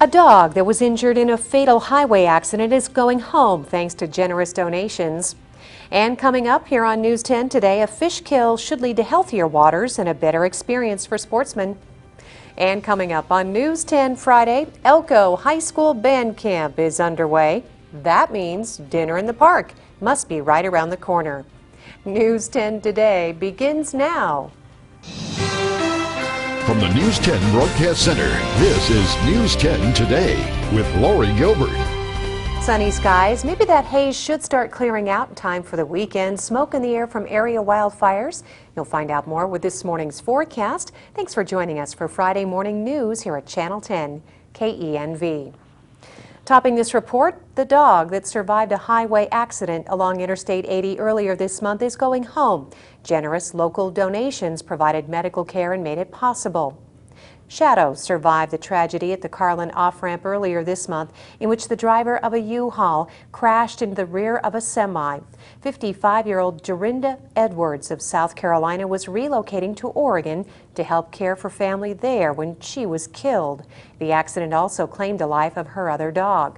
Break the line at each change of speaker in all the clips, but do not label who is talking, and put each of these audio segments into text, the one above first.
A dog that was injured in a fatal highway accident is going home thanks to generous donations. And coming up here on News 10 today, a fish kill should lead to healthier waters and a better experience for sportsmen. And coming up on News 10 Friday, Elko High School Band Camp is underway. That means dinner in the park must be right around the corner. News 10 Today begins now.
From the News 10 Broadcast Center, this is News 10 Today with Lori Gilbert.
Sunny skies. Maybe that haze should start clearing out in time for the weekend. Smoke in the air from area wildfires. You'll find out more with this morning's forecast. Thanks for joining us for Friday morning news here at Channel 10 KENV. Topping this report, the dog that survived a highway accident along Interstate 80 earlier this month is going home. Generous local donations provided medical care and made it possible. Shadow survived the tragedy at the Carlin off-ramp earlier this month, in which the driver of a U-Haul crashed into the rear of a semi. 55-year-old Dorinda Edwards of South Carolina was relocating to Oregon to help care for family there when she was killed. The accident also claimed the life of her other dog.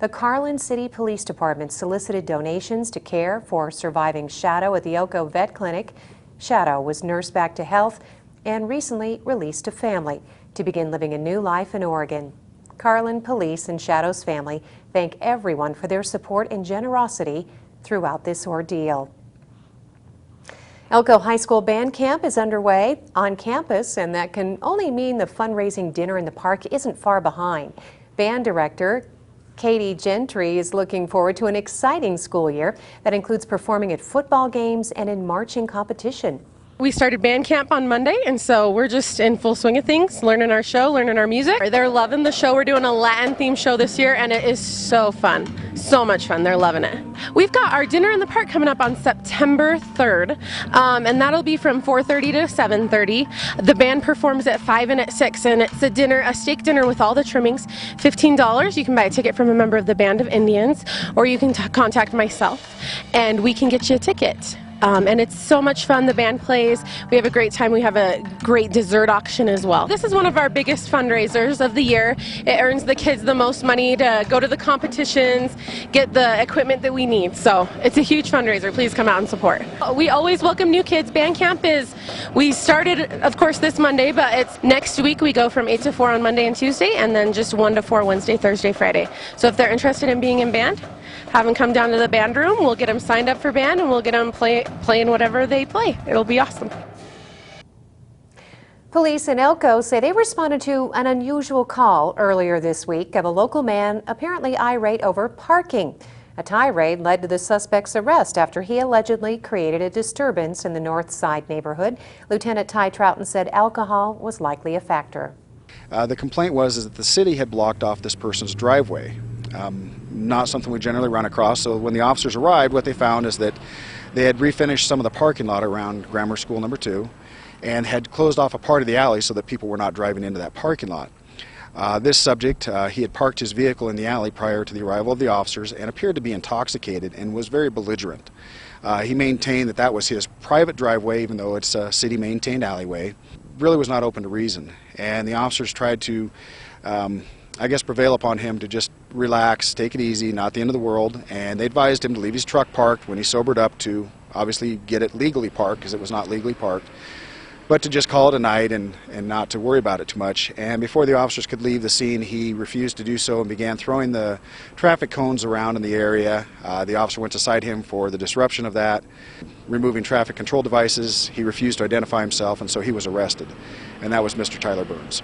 The Carlin City Police Department solicited donations to care for surviving Shadow at the Elko Vet Clinic. Shadow was nursed back to health and recently released to family to begin living a new life in Oregon. Carlin Police and Shadow's family thank everyone for their support and generosity throughout this ordeal. Elko High School Band Camp is underway on campus, and that can only mean the fundraising dinner in the park isn't far behind. Band director Katie Gentry is looking forward to an exciting school year that includes performing at football games and in marching competition.
We started band camp on Monday, and so we're just in full swing of things, learning our show, learning our music. They're loving the show. We're doing a Latin themed show this year, and it is so fun. So much fun. They're loving it. We've got our dinner in the park coming up on September 3rd, and that'll be from 4:30 to 7:30. The band performs at 5 and at 6, and it's a steak dinner with all the trimmings, $15. You can buy a ticket from a member of the Band of Indians, or you can contact myself, and we can get you a ticket. And it's so much fun. The band plays. We have a great time. We have a great dessert auction as well. This is one of our biggest fundraisers of the year. It earns the kids the most money to go to the competitions, get the equipment that we need. So it's a huge fundraiser. Please come out and support. We always welcome new kids. Band camp we started, of course, this Monday, but it's next week. We go from 8 to 4 on Monday and Tuesday, and then just 1 to 4 Wednesday, Thursday, Friday. So if they're interested in being in band, have them come down to the band room. We'll get them signed up for band, and we'll get them playing whatever they play. It'll be awesome.
Police in Elko say they responded to an unusual call earlier this week of a local man apparently irate over parking. A tirade led to the suspect's arrest after he allegedly created a disturbance in the North Side neighborhood. Lieutenant Ty Troughton said alcohol was likely a factor.
The complaint was that the city had blocked off this person's driveway. Not something we generally run across, so when the officers arrived, what they found is that they had refinished some of the parking lot around Grammar School number 2 and had closed off a part of the alley so that people were not driving into that parking lot. This subject, he had parked his vehicle in the alley prior to the arrival of the officers and appeared to be intoxicated and was very belligerent. He maintained that that was his private driveway, even though it's a city-maintained alleyway. Really was not open to reason, and the officers tried to prevail upon him to just relax, take it easy, not the end of the world, and they advised him to leave his truck parked when he sobered up to obviously get it legally parked, because it was not legally parked, but to just call it a night and not to worry about it too much. And before the officers could leave the scene, he refused to do so and began throwing the traffic cones around in the area. The officer went to cite him for the disruption of that, removing traffic control devices. He refused to identify himself, and so he was arrested, and that was Mr. Tyler Burns.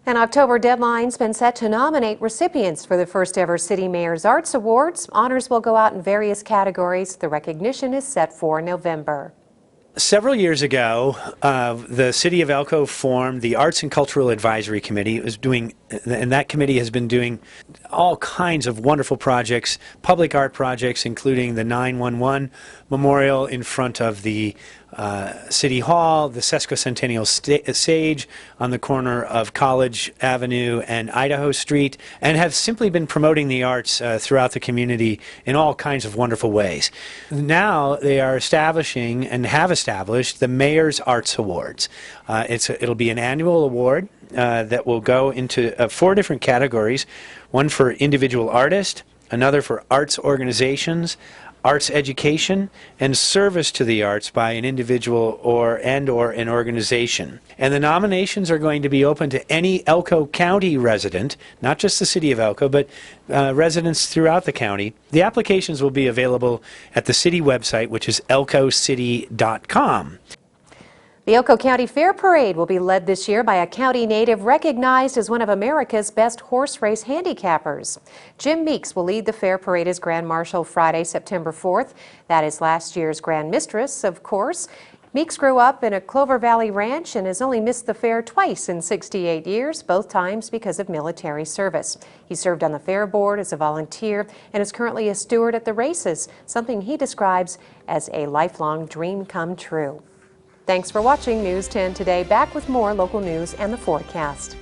An October deadline's been set to nominate recipients for the first ever City Mayor's Arts Awards. Honors will go out in various categories. The recognition is set for November.
Several years ago, the City of Elko formed the Arts and Cultural Advisory Committee. And that committee has been doing all kinds of wonderful projects, public art projects, including the 911 memorial in front of the City Hall, the Sesquicentennial Sage on the corner of College Avenue and Idaho Street, and have simply been promoting the arts throughout the community in all kinds of wonderful ways. Now they are establishing and have established the Mayor's Arts Awards. It'll be an annual award that will go into 4 different categories, one for individual artists, another for arts organizations, arts education, and service to the arts by an individual or an organization. And the nominations are going to be open to any Elko County resident, not just the city of Elko, but residents throughout the county. The applications will be available at the city website, which is elkocity.com.
The Elko County Fair Parade will be led this year by a county native recognized as one of America's best horse race handicappers. Jim Meeks will lead the Fair Parade as Grand Marshal Friday, September 4th. That is last year's Grand Mistress, of course. Meeks grew up in a Clover Valley ranch and has only missed the fair twice in 68 years, both times because of military service. He served on the fair board as a volunteer and is currently a steward at the races, something he describes as a lifelong dream come true. Thanks for watching News 10 Today. Back with more local news and the forecast.